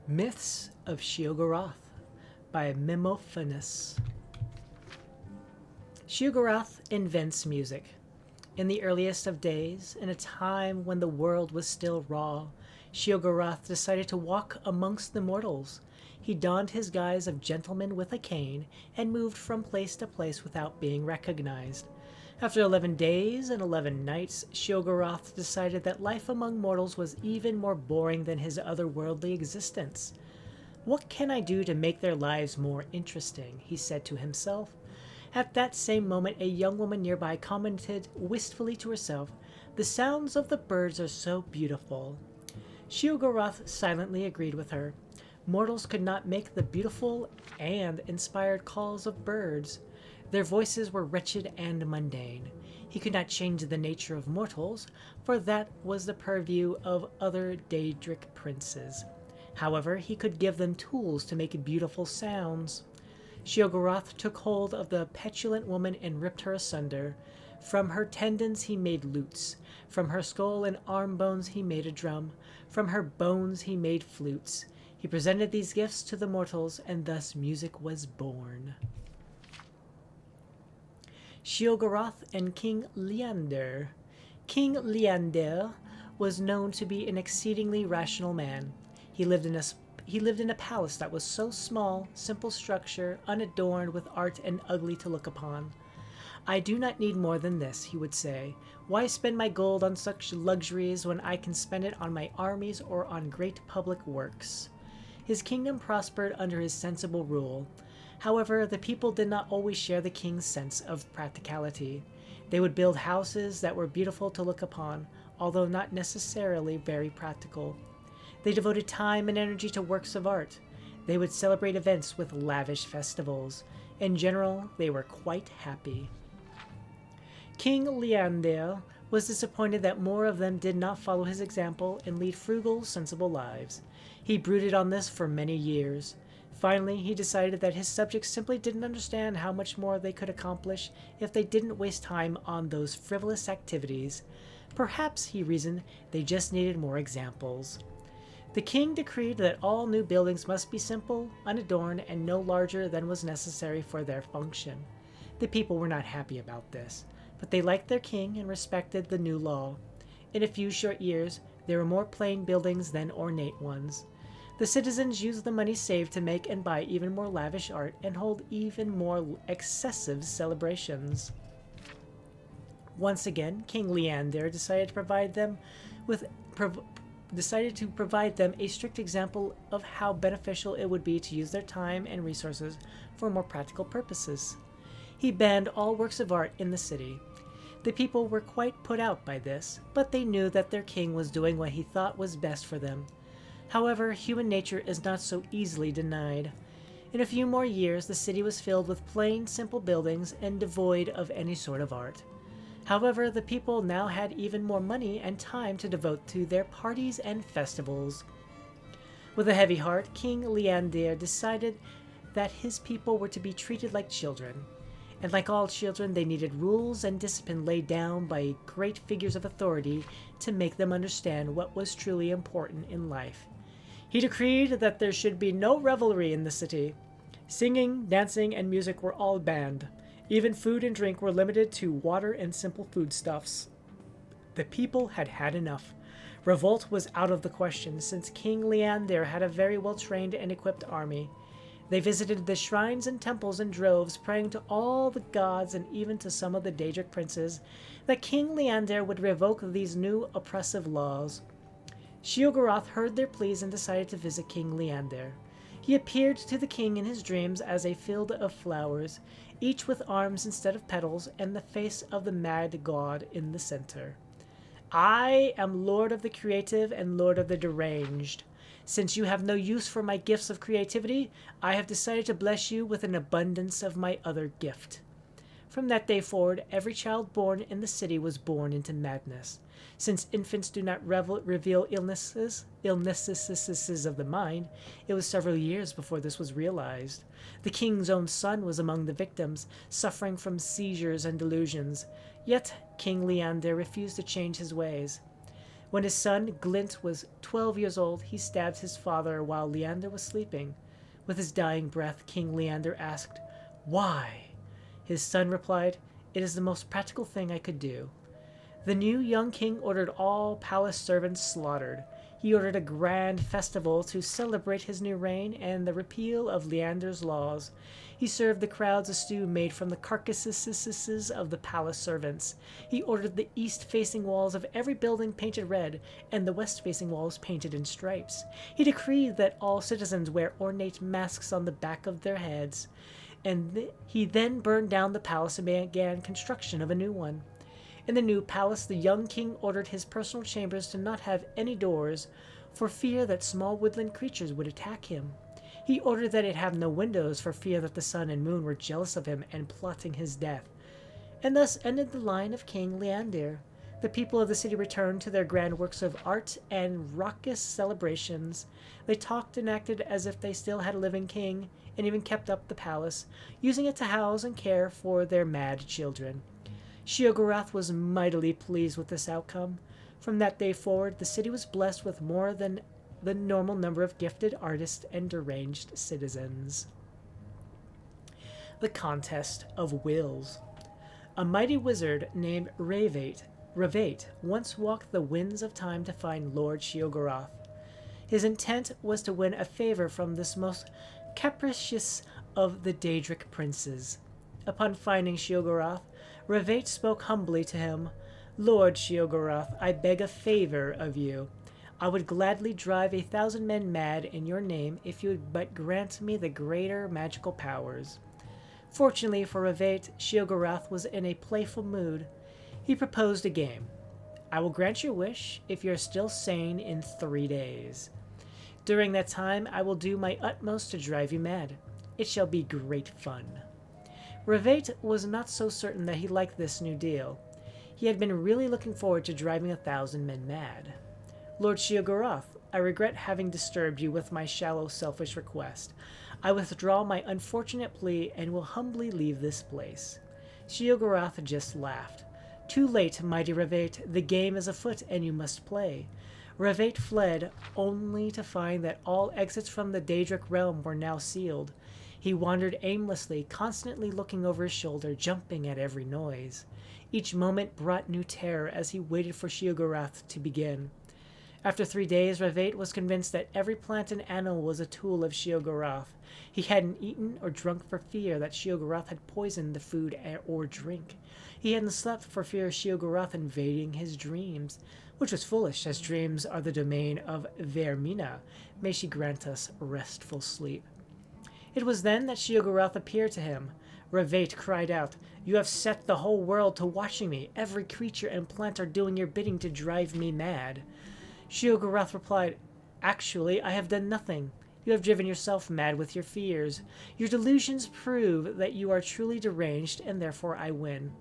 Myths of Sheogorath by Mimophanes. Sheogorath invents music. In the earliest of days, in a time when the world was still raw, Sheogorath decided to walk amongst the mortals. He donned his guise of gentleman with a cane and moved from place to place without being recognized. After 11 days and 11 nights, Sheogorath decided that life among mortals was even more boring than his otherworldly existence. "What can I do to make their lives more interesting?" he said to himself. At that same moment, a young woman nearby commented wistfully to herself, "The sounds of the birds are so beautiful." Sheogorath silently agreed with her. Mortals could not make the beautiful and inspired calls of birds. Their voices were wretched and mundane. He could not change the nature of mortals, for that was the purview of other Daedric princes. However, he could give them tools to make beautiful sounds. Sheogorath took hold of the petulant woman and ripped her asunder. From her tendons he made lutes. From her skull and arm bones he made a drum. From her bones he made flutes. He presented these gifts to the mortals, and thus music was born. Sheogorath and King Leander. King Leander was known to be an exceedingly rational man. He lived in a palace that was so small, simple structure, unadorned with art and ugly to look upon. "I do not need more than this," he would say. "Why spend my gold on such luxuries when I can spend it on my armies or on great public works?" His kingdom prospered under his sensible rule. However, the people did not always share the king's sense of practicality. They would build houses that were beautiful to look upon, although not necessarily very practical. They devoted time and energy to works of art. They would celebrate events with lavish festivals. In general, they were quite happy. King Leander was disappointed that more of them did not follow his example and lead frugal, sensible lives. He brooded on this for many years. Finally, he decided that his subjects simply didn't understand how much more they could accomplish if they didn't waste time on those frivolous activities. Perhaps, he reasoned, they just needed more examples. The king decreed that all new buildings must be simple, unadorned, and no larger than was necessary for their function. The people were not happy about this, but they liked their king and respected the new law. In a few short years, there were more plain buildings than ornate ones. The citizens used the money saved to make and buy even more lavish art and hold even more excessive celebrations. Once again, King Leander decided to provide them a strict example of how beneficial it would be to use their time and resources for more practical purposes. He banned all works of art in the city. The people were quite put out by this, but they knew that their king was doing what he thought was best for them. However, human nature is not so easily denied. In a few more years, the city was filled with plain, simple buildings and devoid of any sort of art. However, the people now had even more money and time to devote to their parties and festivals. With a heavy heart, King Leander decided that his people were to be treated like children. And like all children, they needed rules and discipline laid down by great figures of authority to make them understand what was truly important in life. He decreed that there should be no revelry in the city. Singing, dancing, and music were all banned. Even food and drink were limited to water and simple foodstuffs. The people had had enough. Revolt was out of the question, since King Leander had a very well-trained and equipped army. They visited the shrines and temples in droves, praying to all the gods and even to some of the Daedric princes that King Leander would revoke these new oppressive laws. Sheogorath heard their pleas and decided to visit King Leander. He appeared to the king in his dreams as a field of flowers, each with arms instead of petals, and the face of the mad god in the center. "I am lord of the creative and lord of the deranged. Since you have no use for my gifts of creativity, I have decided to bless you with an abundance of my other gift." From that day forward, every child born in the city was born into madness. Since infants do not reveal illnesses of the mind, it was several years before this was realized. The king's own son was among the victims, suffering from seizures and delusions. Yet King Leander refused to change his ways. When his son, Glint, was 12 years old, he stabbed his father while Leander was sleeping. With his dying breath, King Leander asked, "Why?" His son replied, "It is the most practical thing I could do." The new young king ordered all palace servants slaughtered. He ordered a grand festival to celebrate his new reign and the repeal of Leander's laws. He served the crowds a stew made from the carcasses of the palace servants. He ordered the east-facing walls of every building painted red, and the west-facing walls painted in stripes. He decreed that all citizens wear ornate masks on the back of their heads, and he then burned down the palace and began construction of a new one. In the new palace, the young king ordered his personal chambers to not have any doors, for fear that small woodland creatures would attack him. He ordered that it have no windows, for fear that the sun and moon were jealous of him and plotting his death. And thus ended the line of King Leander. The people of the city returned to their grand works of art and raucous celebrations. They talked and acted as if they still had a living king, and even kept up the palace, using it to house and care for their mad children. Sheogorath was mightily pleased with this outcome. From that day forward, the city was blessed with more than the normal number of gifted artists and deranged citizens. The Contest of Wills. A mighty wizard named Ravate once walked the winds of time to find Lord Sheogorath. His intent was to win a favor from this most capricious of the Daedric princes. Upon finding Sheogorath, Ravate spoke humbly to him. "Lord Sheogorath, I beg a favor of you. I would gladly drive 1,000 men mad in your name if you would but grant me the greater magical powers." Fortunately for Ravate, Sheogorath was in a playful mood. He proposed a game. "I will grant your wish if you are still sane in 3 days. During that time, I will do my utmost to drive you mad. It shall be great fun." Ravate was not so certain that he liked this new deal. He had been really looking forward to driving 1,000 men mad. "Lord Sheogorath, I regret having disturbed you with my shallow, selfish request. I withdraw my unfortunate plea and will humbly leave this place." Sheogorath just laughed. "Too late, mighty Ravate. The game is afoot and you must play." Ravate fled, only to find that all exits from the Daedric realm were now sealed. He wandered aimlessly, constantly looking over his shoulder, jumping at every noise. Each moment brought new terror as he waited for Sheogorath to begin. After 3 days, Ravate was convinced that every plant and animal was a tool of Sheogorath. He hadn't eaten or drunk for fear that Sheogorath had poisoned the food or drink. He hadn't slept for fear of Sheogorath invading his dreams, which was foolish, as dreams are the domain of Vermina. May she grant us restful sleep. It was then that Sheogorath appeared to him. Ravate cried out, "You have set the whole world to watching me. Every creature and plant are doing your bidding to drive me mad." Sheogorath replied, "Actually, I have done nothing. You have driven yourself mad with your fears. Your delusions prove that you are truly deranged, and therefore I win.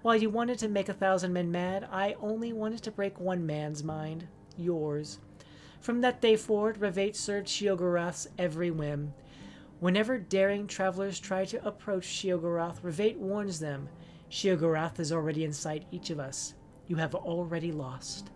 While you wanted to make 1,000 men mad, I only wanted to break one man's mind, yours." From that day forward, Ravate served Sheogorath's every whim. Whenever daring travelers try to approach Sheogorath, Ravate warns them, "Sheogorath is already inside each of us. You have already lost."